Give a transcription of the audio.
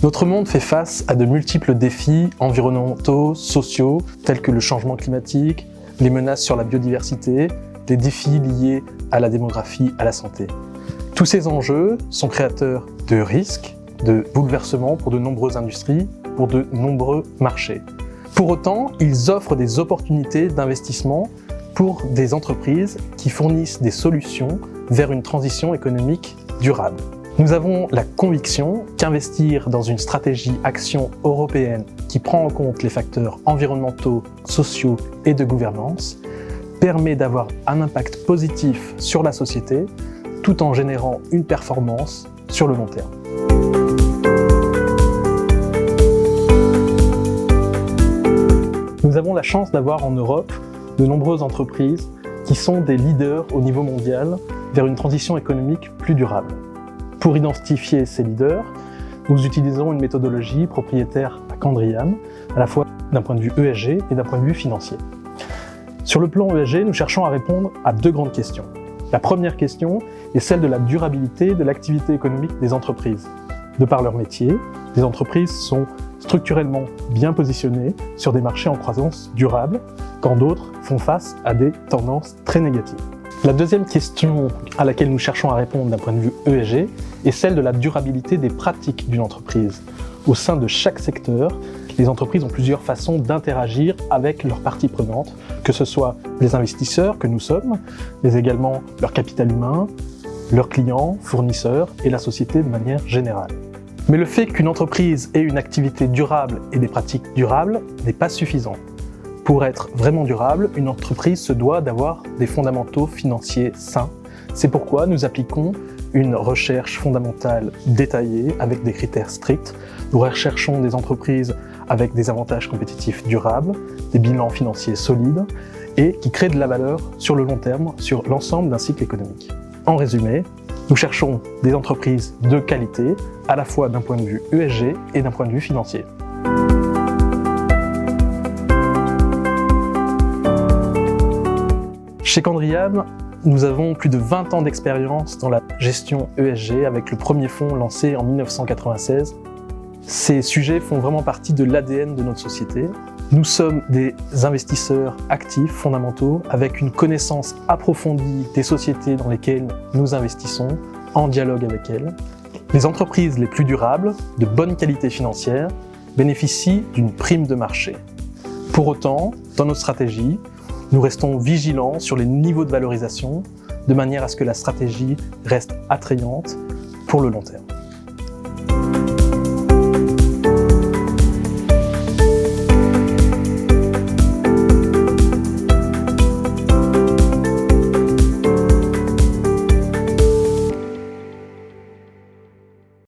Notre monde fait face à de multiples défis environnementaux, sociaux, tels que le changement climatique, les menaces sur la biodiversité, les défis liés à la démographie, à la santé. Tous ces enjeux sont créateurs de risques, de bouleversements pour de nombreuses industries, pour de nombreux marchés. Pour autant, ils offrent des opportunités d'investissement pour des entreprises qui fournissent des solutions vers une transition économique durable. Nous avons la conviction qu'investir dans une stratégie action européenne qui prend en compte les facteurs environnementaux, sociaux et de gouvernance permet d'avoir un impact positif sur la société tout en générant une performance sur le long terme. Nous avons la chance d'avoir en Europe de nombreuses entreprises qui sont des leaders au niveau mondial vers une transition économique plus durable. Pour identifier ces leaders, nous utilisons une méthodologie propriétaire à Candriam, à la fois d'un point de vue ESG et d'un point de vue financier. Sur le plan ESG, nous cherchons à répondre à deux grandes questions. La première question est celle de la durabilité de l'activité économique des entreprises. De par leur métier, les entreprises sont structurellement bien positionnées sur des marchés en croissance durable, quand d'autres font face à des tendances très négatives. La deuxième question à laquelle nous cherchons à répondre d'un point de vue ESG est celle de la durabilité des pratiques d'une entreprise. Au sein de chaque secteur, les entreprises ont plusieurs façons d'interagir avec leurs parties prenantes, que ce soit les investisseurs que nous sommes, mais également leur capital humain, leurs clients, fournisseurs et la société de manière générale. Mais le fait qu'une entreprise ait une activité durable et des pratiques durables n'est pas suffisant. Pour être vraiment durable, une entreprise se doit d'avoir des fondamentaux financiers sains. C'est pourquoi nous appliquons une recherche fondamentale détaillée avec des critères stricts. Nous recherchons des entreprises avec des avantages compétitifs durables, des bilans financiers solides et qui créent de la valeur sur le long terme, sur l'ensemble d'un cycle économique. En résumé, nous cherchons des entreprises de qualité, à la fois d'un point de vue ESG et d'un point de vue financier. Chez Candriam, nous avons plus de 20 ans d'expérience dans la gestion ESG avec le premier fonds lancé en 1996. Ces sujets font vraiment partie de l'ADN de notre société. Nous sommes des investisseurs actifs, fondamentaux, avec une connaissance approfondie des sociétés dans lesquelles nous investissons, en dialogue avec elles. Les entreprises les plus durables, de bonne qualité financière, bénéficient d'une prime de marché. Pour autant, dans notre stratégie, nous restons vigilants sur les niveaux de valorisation, de manière à ce que la stratégie reste attrayante pour le long terme.